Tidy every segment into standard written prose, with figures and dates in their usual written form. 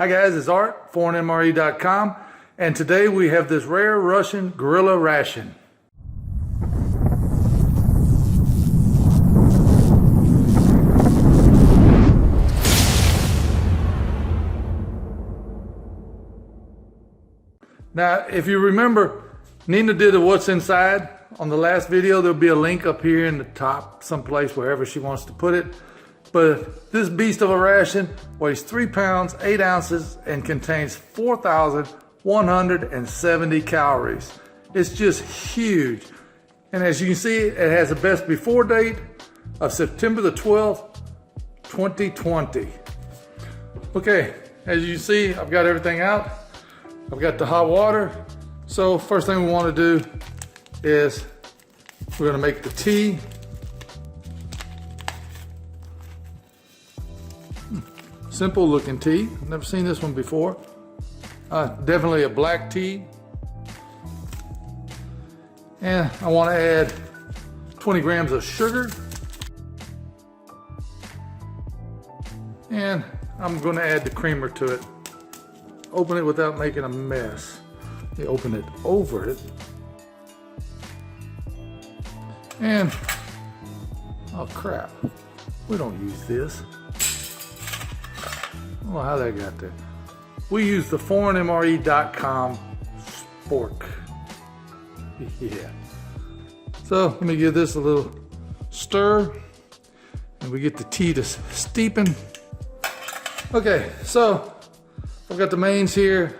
Hi guys, it's Art, ForeignMRE.com, and today we have this rare Russian Guerrilla ration. Now, if you remember, Nina did a what's inside on the last video. There'll be a link up here in the top, someplace, wherever she wants to put it. But this beast of a ration weighs 3 pounds, 8 ounces, and contains 4,170 calories. It's just huge. And as you can see, it has a best before date of September the 12th, 2020. Okay, as you see, I've got everything out. I've got the hot water. So first thing we want to do is we're going to make the tea. Simple looking tea. Never seen this one before. Definitely a black tea. And I want to add 20 grams of sugar. And I'm going to add the creamer to it. Open it without making a mess. You open it over it. And, oh crap, we don't use this. I don't know how that got there. We use the ForeignMRE.com spork. Yeah. So let me give this a little stir and we get the tea to steeping. Okay, so I've got the mains here.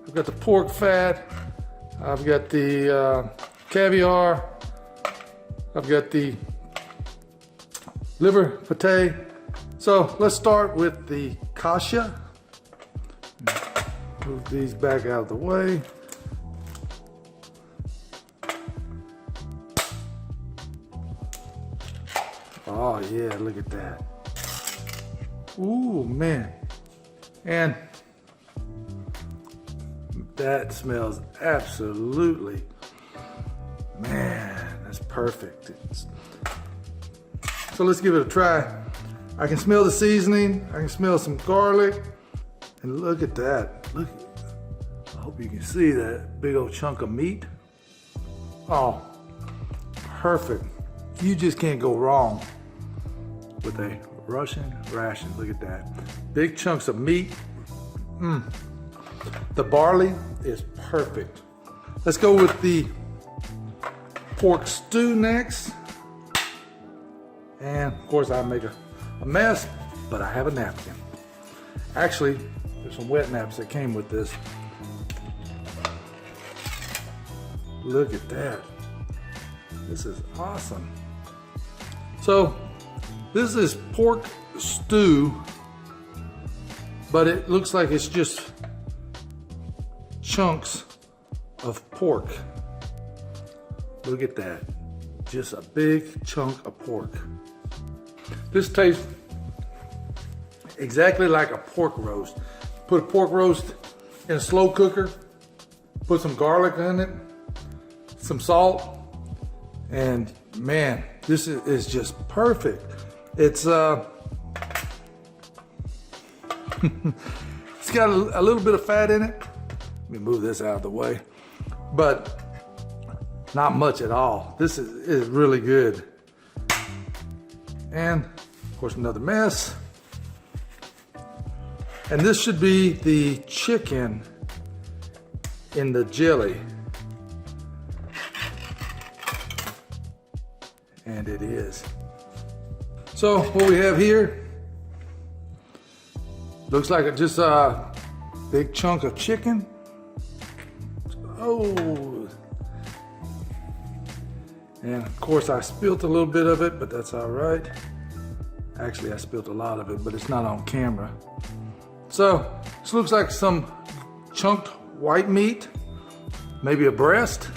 I've got the pork fat. I've got the caviar. I've got the liver pate. So let's start with the kasha. Move these back out of the way. Oh yeah, look at that. Ooh, man. And that smells absolutely, man, that's perfect. So let's give it a try. I can smell the seasoning. I can smell some garlic. And look at that. Look, I hope you can see that big old chunk of meat. Oh, perfect. You just can't go wrong with a Russian ration. Look at that. Big chunks of meat. The barley is perfect. Let's go with the pork stew next. And of course I make a mess, but I have a napkin. Actually, there's some wet naps that came with this. Look at that. This is awesome. So this is pork stew, but it looks like it's just chunks of pork. Look at that. Just a big chunk of pork. This tastes exactly like a pork roast. Put a pork roast in a slow cooker, put some garlic in it, some salt, and man, this is just perfect. It's it's got a little bit of fat in it. Let me move this out of the way, but not much at all. This is really good. And of course another mess. And this should be the chicken in the jelly. And it is. So what we have here looks like just a big chunk of chicken. Oh. And of course I spilt a little bit of it, but that's all right. Actually, I spilt a lot of it, but it's not on camera. So this looks like some chunked white meat, maybe a breast.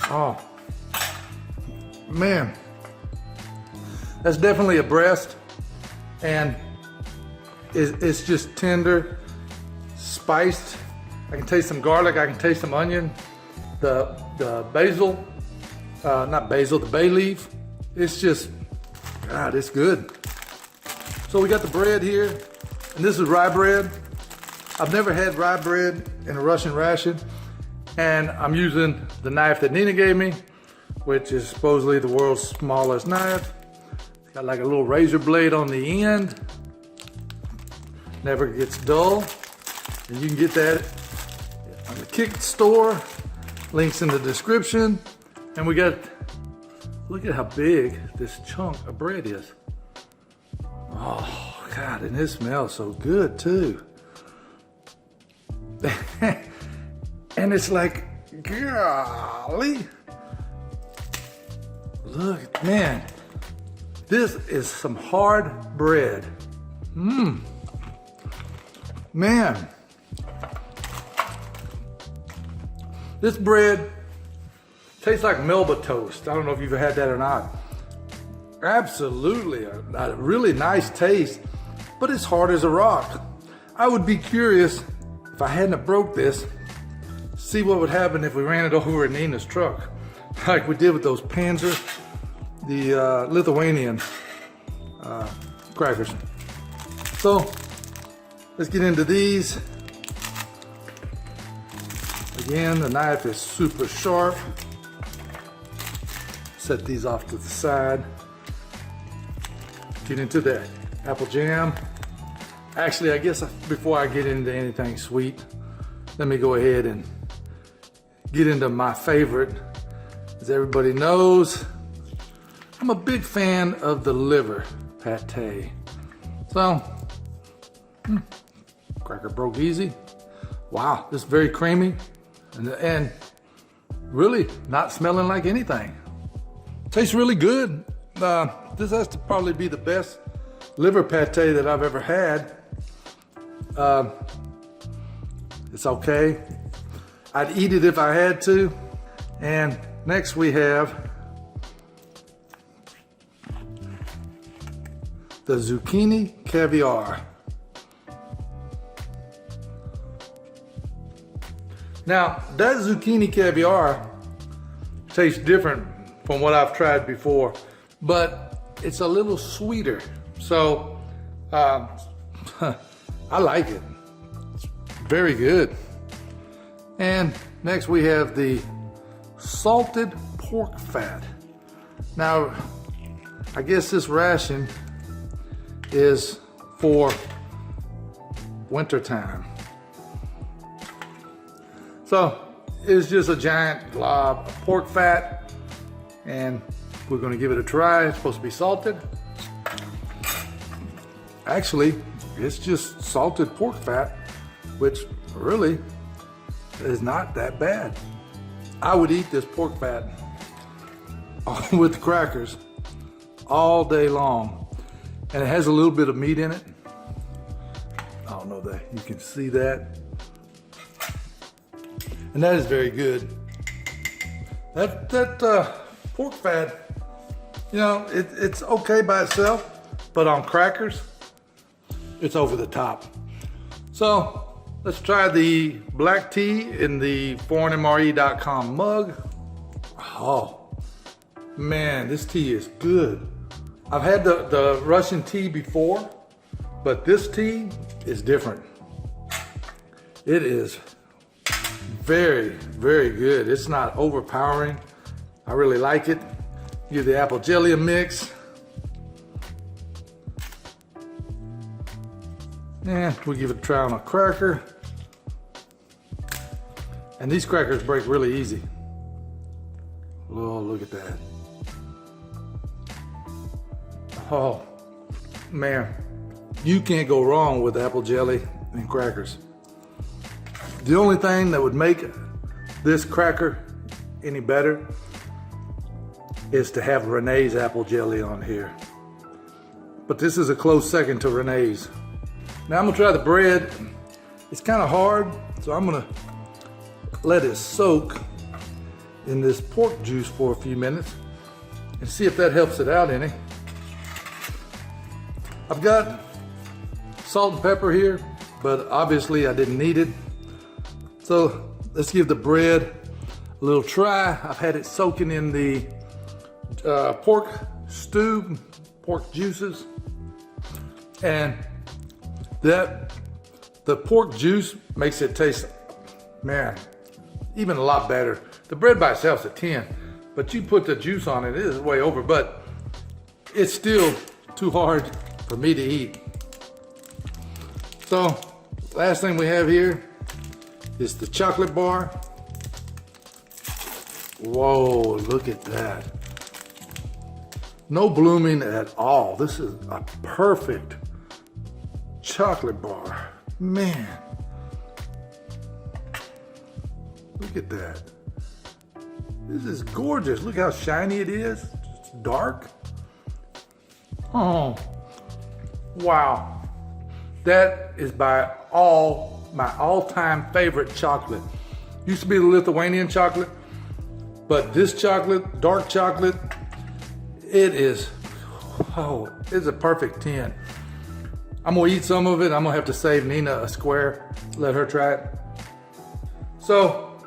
Oh, man. That's definitely a breast, and it's just tender, spiced. I can taste some garlic, I can taste some onion. The basil, not basil, the bay leaf. It's just, God, it's good. So we got the bread here. And this is rye bread. I've never had rye bread in a Russian ration. And I'm using the knife that Nina gave me, which is supposedly the world's smallest knife. It's got like a little razor blade on the end. Never gets dull. And you can get that on the Kick store. Links in the description. And we got, look at how big this chunk of bread is. Oh God, and it smells so good too. And it's like, golly. Look, man, this is some hard bread. Man. This bread tastes like Melba toast. I don't know if you've had that or not. Absolutely, a really nice taste, but it's hard as a rock. I would be curious if I hadn't have broke this, see what would happen if we ran it over in Nina's truck, like we did with those Panzer, the Lithuanian crackers. So let's get into these. Again, the knife is super sharp. Set these off to the side. Get into the apple jam. Actually, I guess before I get into anything sweet, let me go ahead and get into my favorite. As everybody knows, I'm a big fan of the liver pate. So, cracker broke easy. Wow, this is very creamy and really not smelling like anything. Tastes really good. This has to probably be the best liver pate that I've ever had. It's okay. I'd eat it if I had to. And next we have the zucchini caviar. Now, that zucchini caviar tastes different from what I've tried before, but it's a little sweeter. So, I like it. It's very good. And next we have the salted pork fat. Now, I guess this ration is for wintertime. So it's just a giant glob of pork fat, and we're gonna give it a try. It's supposed to be salted. Actually, it's just salted pork fat, which really is not that bad. I would eat this pork fat with the crackers all day long. And it has a little bit of meat in it. I don't know that you can see that. And that is very good. That pork fat, you know, it's okay by itself, but on crackers, it's over the top. So let's try the black tea in the ForeignMRE.com mug. Oh, man, this tea is good. I've had the Russian tea before, but this tea is different. It is very, very good. It's not overpowering. I really like it. Give the apple jelly a mix. And we'll give it a try on a cracker. And these crackers break really easy. Oh, look at that. Oh, man. You can't go wrong with apple jelly and crackers. The only thing that would make this cracker any better is to have Renee's apple jelly on here. But this is a close second to Renee's. Now I'm gonna try the bread. It's kind of hard, so I'm gonna let it soak in this pork juice for a few minutes and see if that helps it out any. I've got salt and pepper here, but obviously I didn't need it. So let's give the bread a little try. I've had it soaking in the pork stew, pork juices, and The pork juice makes it taste, man, even a lot better. The bread by itself's a 10, but you put the juice on it, it is way over, but it's still too hard for me to eat. So, last thing we have here is the chocolate bar. Whoa, look at that. No blooming at all. This is a perfect chocolate bar. Man, look at that. This is gorgeous. Look how shiny it is. It's dark. Oh, wow. That is by my all-time favorite chocolate. Used to be the Lithuanian chocolate, but this chocolate, dark chocolate, it's a perfect 10. I'm gonna eat some of it. I'm gonna have to save Nina a square, let her try it. So,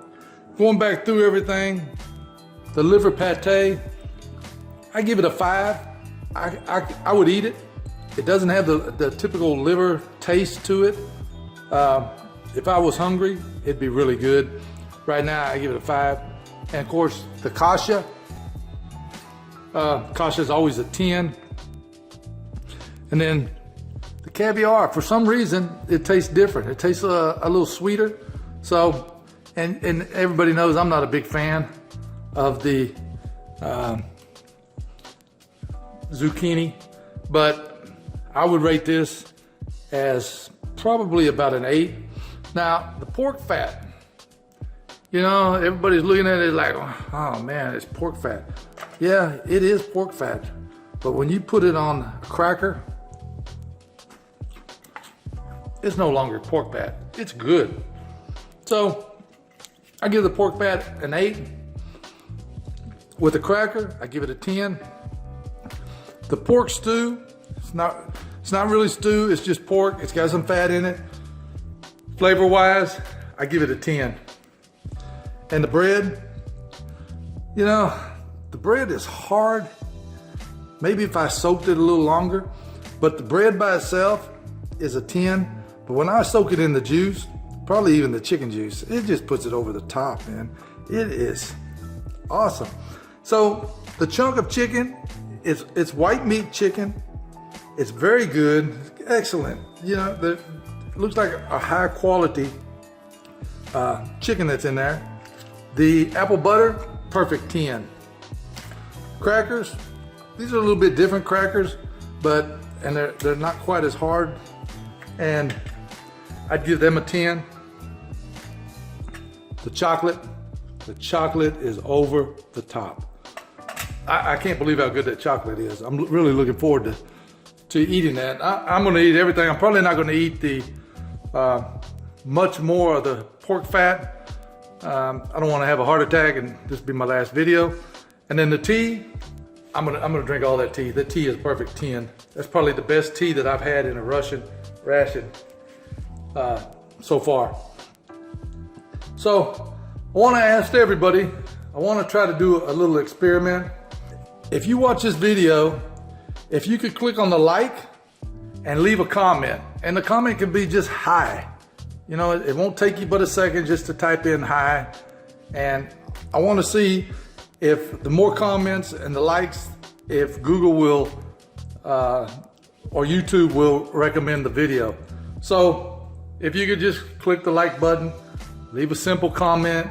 going back through everything, the liver pate, I give it a 5. I would eat it. It doesn't have the typical liver taste to it. If I was hungry, it'd be really good. Right now, I give it a 5. And of course, the kasha. Kasha is always a 10. And then the caviar, for some reason, it tastes different. It tastes a little sweeter. So, and everybody knows I'm not a big fan of the zucchini, but I would rate this as probably about an 8. Now, the pork fat, you know, everybody's looking at it like, oh man, it's pork fat. Yeah, it is pork fat, but when you put it on a cracker, it's no longer pork fat. It's good. So I give the pork fat an 8. With the cracker, I give it a 10. The pork stew, it's not really stew, it's just pork. It's got some fat in it. Flavor-wise, I give it a 10. And the bread, you know, the bread is hard. Maybe if I soaked it a little longer, but the bread by itself is a 10. But when I soak it in the juice, probably even the chicken juice, it just puts it over the top, man. It is awesome. So the chunk of chicken, it's white meat chicken. It's very good, excellent. You know, it looks like a high quality chicken that's in there. The apple butter, perfect 10. Crackers, these are a little bit different crackers, and they're not quite as hard, and I'd give them a 10. The chocolate is over the top. I can't believe how good that chocolate is. I'm really looking forward to eating that. I'm gonna eat everything. I'm probably not gonna eat the much more of the pork fat. I don't wanna have a heart attack and this be my last video. And then the tea, I'm gonna drink all that tea. The tea is perfect 10. That's probably the best tea that I've had in a ration so far. So I wanna ask everybody, I wanna try to do a little experiment. If you watch this video, if you could click on the like and leave a comment, and the comment can be just hi. You know, it won't take you but a second just to type in hi. And I want to see if the more comments and the likes, if Google will, or YouTube will recommend the video. So if you could just click the like button, leave a simple comment,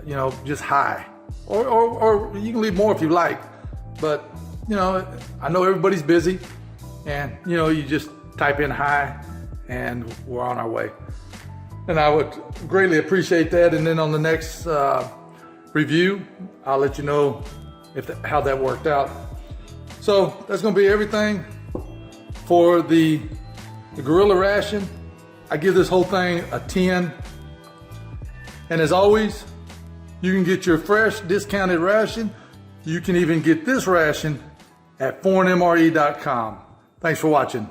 you know, just hi. Or you can leave more if you like. But, you know, I know everybody's busy, and, you know, you just type in hi and we're on our way. And I would greatly appreciate that. And then on the next review, I'll let you know how that worked out. So that's gonna be everything for the Guerrilla ration. I give this whole thing a 10. And as always, you can get your fresh discounted ration. You can even get this ration at ForeignMRE.com. Thanks for watching.